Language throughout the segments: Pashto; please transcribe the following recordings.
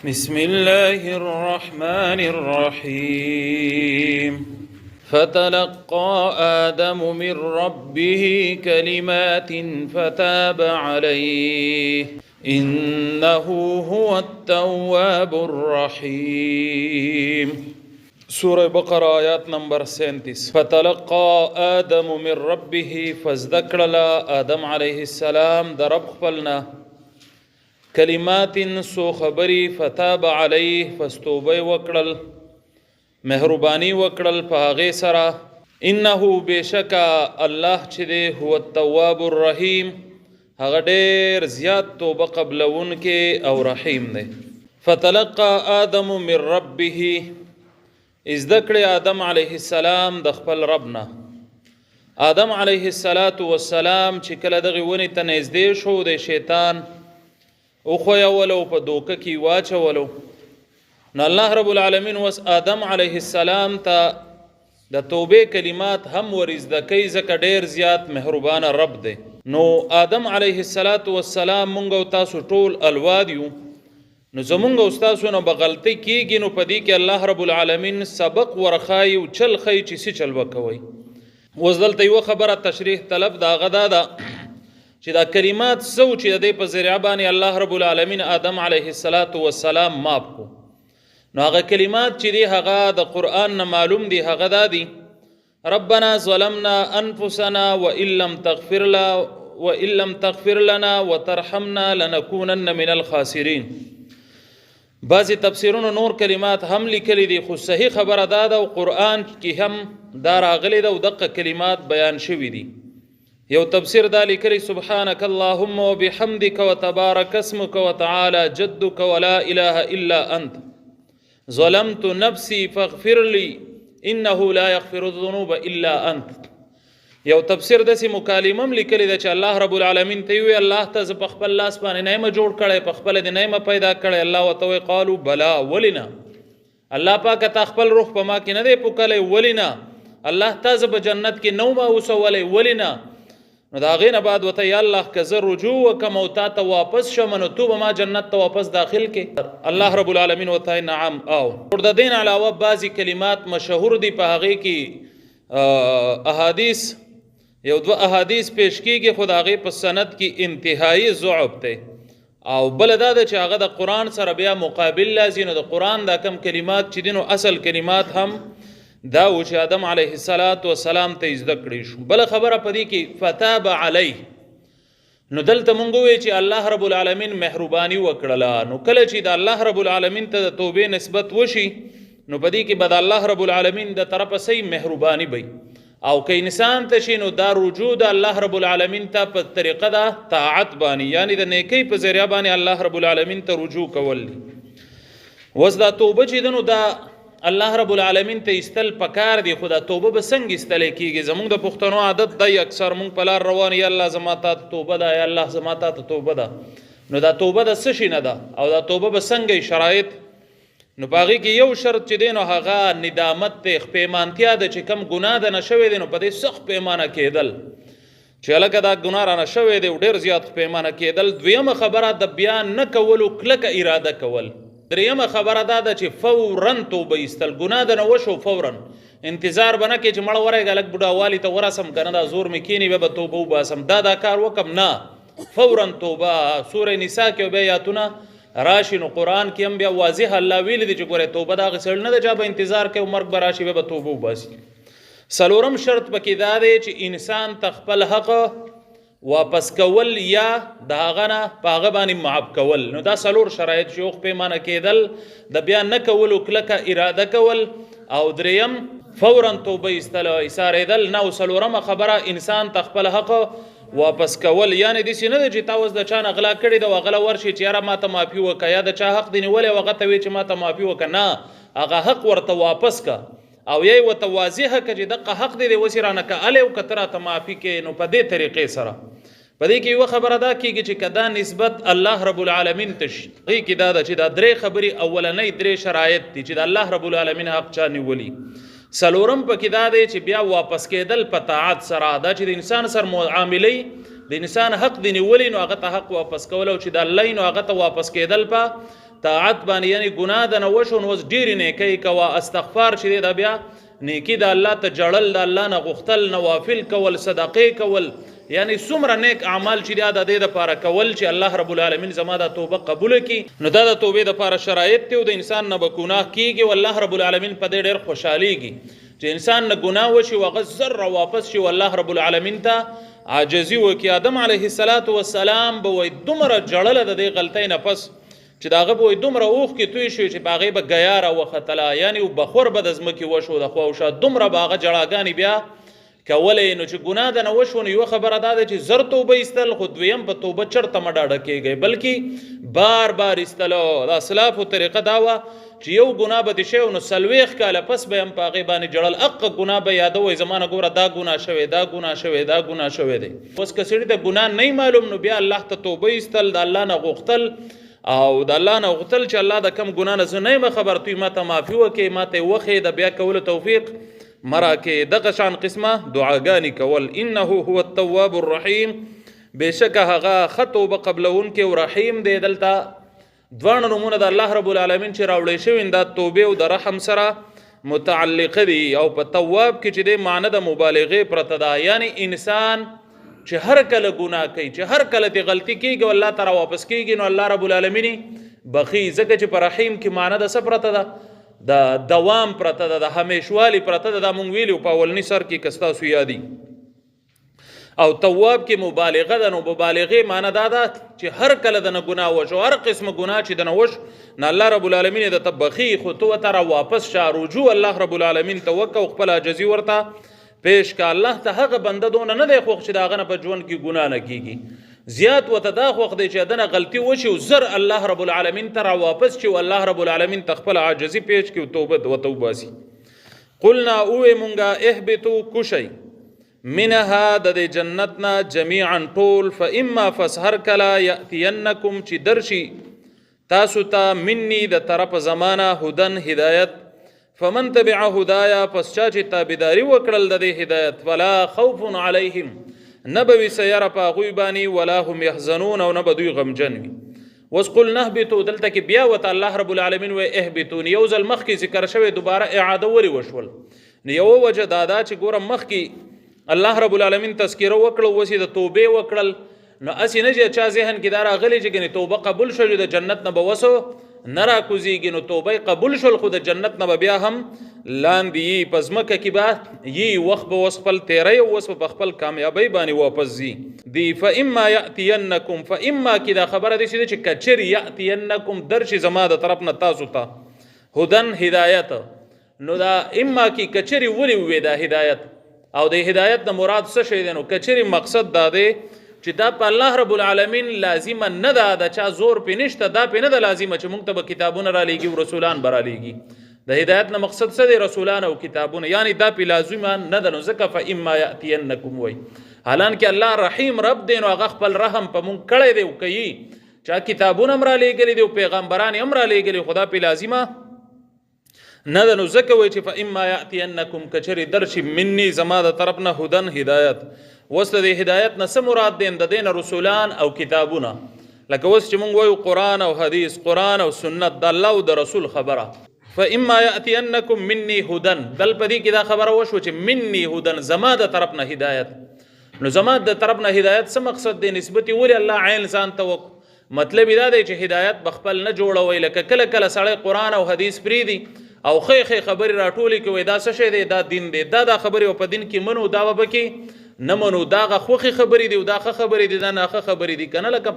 بسم الله الرحمن الرحيم فتلقى آدم من ربه كلمات فتاب عليه إنه هو التواب الرحيم. سورة بقرة آیات نمبر 37. فتلقى آدم من ربه فزدکر آدم علیہ السلام در رب خپلنا کلمات سو خبری فتاب علیه فستوبه وکړل مهربانی وکړل په هغه سره انه بشکا الله چې دی هو التواب الرحیم هغه ډیر زیات توبه قبلون کې او رحیم دی. فتلقى آدم من ربه ازدکړ آدم علیه السلام د خپل ربنا. آدم علیه السلام چې کله دغه ونی ته نږدې شو د شیطان او خو یولو په دوکه کې واچولو نو الله رب العالمین وس آدم علیه السلام ته د توبې کلمات هم ورزدکې ځکه ډیر زیات مهربان رب دی. نو آدم علیه السلام مونږ او تاسو ټول الواد یو نو زمونږ او تاسو نه بغلطی کیږي نو پدې کې الله رب العالمین سبق ورخای او چل خی چې سی چل وکوي. وزدلته یو خبره تشریح طلب دا غدا دا چې دا کلمات سو چې د په ذریعہ باندې الله رب العالمین آدم علیه السلام ماپ کو نو هغه کلمات چې دی هغه د قران نه معلوم دی هغه دادی ربنا ظلمنا انفسنا وان لم تغفر لنا وترحمنا لنكونن من الخاسرین. بعضی تفسیرونو نور کلمات هم لیکلی دي خو صحیح خبره ده او قران کې هم دا راغلی ده او دغه کلمات بیان شوی دي. یو تفسیر دا لیکلی سبحانك اللهم وبحمدك وتبارك اسمك وتعالى جدك ولا اله الا انت ظلمت نفسي فاغفر لي انه لا يغفر الذنوب الا انت. یو تفسیر دسی مکالمم لیکلی ده چې الله رب العالمین ته وی الله ته ز په خپل لاس باندې نعمت جوړ کړي په خپل د نعمت پیدا کړي الله وتوي قالوا بلا ولنا الله پاک ته خپل روح په ما کې نه دی پوکلې ولنا الله ته ز په جنت کې نو ما وسولې ولنا نو دا غینه بعد وته یا الله که زه رجوع وکم او تا ته واپس شم نو تو به ما جنت ته واپس داخل کې الله رب العالمین وته نعم. او ور د دین علاوه بعضی کلمات مشهور دي په هغه کې احادیث یو دو احادیث پیش کیږي خدای په سند کې انتهایی ضعف ته او بل دا چې هغه د قران سره بیا مقابل لازم د قران د کم کلمات چې دینو اصل کلمات هم دا و چې آدم علیه السلام ته زده کړی شو. بل خبره پدې کې فتاب علیه نو دلته مونږ وی چې الله رب العالمین مهرباني وکړه نو کله چې د الله رب العالمین ته د توبې نسبت وشي نو پدې کې بد الله رب العالمین د طرفه صحیح مهرباني وي او که انسان ته شي نو دا رجوع د الله رب العالمین ته په طریقه د طاعت باندې یعنی د نیکی په ذریعہ باندې الله رب العالمین ته رجوع کول. وس دا توبه چې دنو دا الله رب العالمین ته استل پکار دی خدا توبه به څنګه استل کیږي زموږ د پښتنو عادت دی اکثر مونږ په لار روان یا الله زما ته توبه ده یا الله زما ته توبه ده نو دا توبه د څه شي نه ده او دا توبه به څنګه شرایط نو باغی کې یو شرط چې دینو هغه ندامت ته پیمانتیا ده چې کم ګناه ده نشوي دي نو په دې سخت پیمانه کېدل چې لکه دا ګناه را نشوي دی ډیر زیات پیمانه کېدل. دویمه خبره د بیان نه کول او کلکه اراده کول. دریمه خبره دا ده چې فورا توبه ایستل ګناه ده نو وشو فورا انتظار بنه کې چې مړ ورای غلک بډا والی ته ورسم کنه دا زور مکینی به توبه وباسم دا کار وکم نه فورا توبه. سوره نساء کې به یاتونه راشي نو قران کې هم بیا واضح الله ویل دي چې ګوره توبه دا غسل نه ده چې به انتظار کې عمر براشي به توبه وباسي. سلورم شرط پکې دا دی چې انسان تخپل حق واپس کول یا داغه نه پاغه باندې معاف کول. نو دا سلور شرایط شوخ پیمانه کېدل د بیان نه کول او کلکه اراده کول او دریم فورا توبه ایستل نو سلورم خبره انسان تخپل حق واپس کول یعنی د سینې د چې تاسو د چا غلا کړی د وغلا ورشي چې یاره ماته معافي وکیا یا د چا حق دی نیولې وغه ته وی چې ماته معافي وکنه هغه حق ورته واپس کا او یې وته واضح ک چې دغه حق دی وسیرانه ک اله او کتره ته معافي کې نو په دې طریقې سره پدې کې یو خبره دا کیږي چې کدا نسبت الله رب العالمین تشي کې دا چې دا درې خبري اولنې درې شرایط دي چې د الله رب العالمین حق چا نیولي. سلورم پکې دا دی چې بیا واپس کېدل په طاعت سره دا چې د انسان سره معاملې د انسان حق دی نیولې نو هغه ته حق واپس کول او چې د الله نو هغه ته واپس کېدل په طاعت باندې یعنی ګناه د نه وشو نو اوس ډېرې نیکۍ کوه استغفار چې دی دا بیا نیکي د الله ته جړل د الله نه غوښتل نوافل کول صدقې کول یعنی څومره نیک اعمال چې دا د دې دپاره کول چې الله رب العالمین زما دا توبه قبوله کړي نو دا د توبې دپاره شرایط دی او د انسان نه به ګناه کیږي او الله رب العالمین په دې ډېر خوشحالیږي چې انسان نه ګناه وشي او هغه زر واپس شي والله رب العالمین ته عاجزي وکړي آدم علیه السلام به وایي دومره جړله د دې غلطۍ نه پس چې د هغه به وایي دومره اوښکې توی شوې چې په هغې به ګیا راوختله یعنې بخور به د ځمکې وشو د خوا او شا دومره به هغه جړاګانې بیا کولی نو چې ګناه د نه وشو نو یوه خبره دا ده چې زر توبه ایستل خو دویم په توبه چرته مه ډاډه کېږئ بلکې بار بار ایستلو د اسلافو طریقه دا وه چې یو ګناه به دې شوی نو 40 کاله پس به هم په هغې باندې جړل حقه ګناه به یادوئ زما نه ګوره دا ګناه شوی دا ګناه شوی دا ګناه شوی دی اوس که سړي د ګناه نه معلوم نو بیا الله ته توبه ایستل د الله نه غوښتل او د الله نه غوښتل چې الله د کم ګناه نه زه نه یم خبر توی ما ته معافي وکړې ما ته یې وښیې د بیا کولو توفیق مراکې دغه شان قسمه دعاګانې کول انه هو التواب الرحیم بېشکه هغه ښه توبه قبلونکی او رحیم دی دلته دواړه نومونه د الله رب العالمین چې راوړی شوي دا توبې او د رحم سره متعلقه دي او په تواب کې چې دی معنی د مبالغې پرته ده یعنی انسان چې هر کله ګناه کوي چې هر کله دې غلطي کېږي او الله ته راواپس کېږي نو الله رب العالمین بخي ځکه چې په رحیم کې معنی د څه پرته ده د دوام پرته ده د همیشوالي پرته ده دا مونږ ویلي په اولني سر کې که ستاسو یادي او تواب کې مبالغه ده نو مبالغې معنی دا ده چې هر کله د نه ګناه وشو هر قسمه ګناه چې د نه وش نه الله رب العالمین د ته بخي خو تو ته راواپس شه رجوع الله رب العالمین ته وکړه او خپل عاجزي ورته پیش که الله ته هغه بنده دونه نه دی خوښ چې د هغه نه په ژوند کې ګناه نه کېږي زیات ورته دا خوښ دی چې دنه غلطي وشي او زر الله رب العالمین ته راواپس شي او الله رب العالمین ته خپل عاجزي پیش کړي او توبه ورته وباسي قلنا اوې مونږه اهبطو کوشئ منها د دې جنت نه جمیعا ټول فاما فسهر کله یأتینکم چې درشي تاسو ته مني د طرف زمانه هدن هدایت فمن تبع هدایا پس چا چې تابعداري وکړل د دې هدایت ولا خوف علیهم نبوي سیاره په هغوی باندې ولا هم یحزنون او نه به دوی غمجن وي اوس قل نهبطو دلته کې بیا ورته الله رب العالمین وایي اهبطون یو ځل مخکې ذکر شوی دوباره اعاده ولې وشول نو یوه وجه دا ده چې ګوره مخکې الله رب العالمین تذکیره وکړه اوس یې د توبې وکړل نو هسې نه چې چا ذهن کې دا راغلی چې ګنې توبه قبول شول د جنت نه به وسو نه راکوزیږي نو توبه قبول شول خو د جنت نه به بیا هم لاندې یي په ځمکه کې به یي وخت به اوس خپل تیری او اوس په خپل کامیابۍ باندې واپس ځي دی فاما یأتینکم فاما کې دا خبره دی چې کچرې یأتینکم درشي زما د طرف نه تاسو ته هدن هدایت نو دا اما کې کچرې ولې ووې دا هدایت او د هدایت نه مراد څه شی دی نو کچرې مقصد دا دی چې دا په الله رب العالمین لازمه نه ده د چا زور پې نشته دا پې نه ده لازمه چې موږ ته به کتابونه رالیږي او رسولان به رالیږي د هدایت نه مقصد څه دی رسولان او کتابونه یعنی دا پې لازمه نه ده نو ځکه فاما یأتینکم وایي حالانکه الله رحیم رب دی نو هغه خپل رحم په موږ کړی دی او کوي چا کتابونه هم رالیږلي دي او پیغمبران هم رالیږلي خو دا پې لازمه نه ده نو ځکه وایي چې فاما یأتینکم کچرې درشي مني زما د طرف نه هدن هدایت اوس د هدایت نه څه مراد دی د دې نه رسولان او کتابونه لکه اوس چې موږ وایو قرآن او حدیث قرآن او سنت د الله او د رسول خبره فاما یأتینکم مني هدن دل په دې کې دا خبره وشوه چې مني هدن زما د طرف نه هدایت نو زما د طرف نه هدایت څه مقصد دی نسبت ولې الله عین ځان ته وکړو مطلب دا دی چې هدایت بخپل نه جوړوي لکه کله کله سړی قرآن او حدیث پرېږدي او خې خبرې راټولې کوي دا څه شی دی دا دین دی دا خبرې او په دین کې منو دا به کې نه منو دا خوخي خبرې دي او دا ښه خبرې دي دا ناښه خبرې دي که نه لکه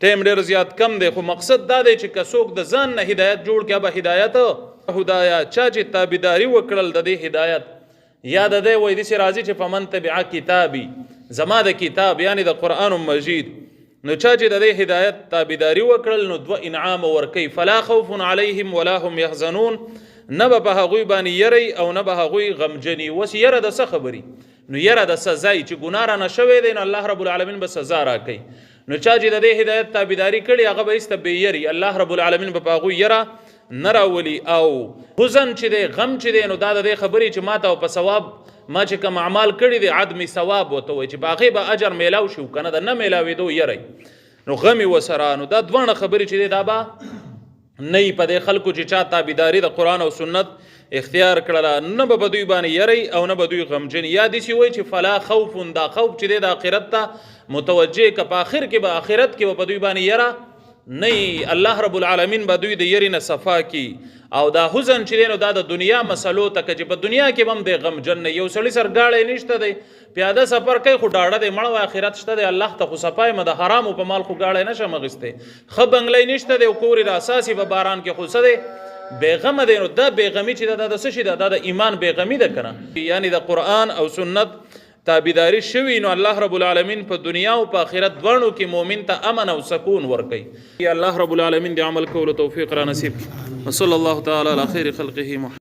ټایم ډېر زیات کم دی خو مقصد دا دی چې که څوک د ځان نه هدایت جوړ کړي به هدایت هدایا چا چې تابعداري وکړل د دې هدایت یا د دې وایي داسې راځي چې فمن تبع کتابي زما د کتاب یعنی د قرآن مجید نو چا چې د دې هدایت تابعداري وکړل نو دوه انعام ورکوي فلا خوف علیهم ولا هم یحزنون نه به په هغوی باندې یری او نه به هغوی غمجني اوس یره د څه خبرې نو یره د سزای چې ګناه رانه شوی دی نو الله رب العالمین به سزا راکوي نو چا چې د دې هدایت تابعداري کړي هغه به ایسته بې یری الله رب العالمین به په هغوی یره نه راولي او حزن چې دی غم چې دی نو دا د دې خبرې چې ما ته په ثواب ما چې کوم اعمال کړي دي عدم ثواب ورته وایي چې په هغې به اجر میلاو شي که نه د نه میلاوېدو یری نو غم یې ورسره نو دا دواړه خبرې چې دی دا به نه په دې خلکو چې چا تابعداري د قرآن او سنت اختیار کړله نه به دوی باندې یری او نه به دوی غمجن یا داسې وایي چې فلا خوف دا خوف چې دی د آخرت ته متوجه که په آخر کې به آخرت کې به دوی باندې یره نه الله رب العالمین به دوی د یری نه صفا کی او دا حزن چې دی نو دا د دنیا مسلو ته که چې په دنیا کې به هم دی غمجن نه یو سړي سر ګاړی نشته دی پیاده سفر کوي خو ډاډه دی مړ و آخرت شته دی الله ته خو صفای مه د حرامو په مال خو ګاړی نشم اخیستی ښه بنګلی نشته دی او کور یې راساسي په باران کې خو څه دی بیغمه دی نو دا بیغمي چې دا د څه شي دا د ایمان بیغمي ده که نه یعنی د قرآن او سنت تابعداري شوي نو الله رب العالمین په دنیا او په آخرت دواړو کې مؤمن ته امن او سکون ورکوي یا الله رب العالمین د عمل کولو توفیق را نصیب کړي وصلی الله تعالی علی خیر خلقه محمد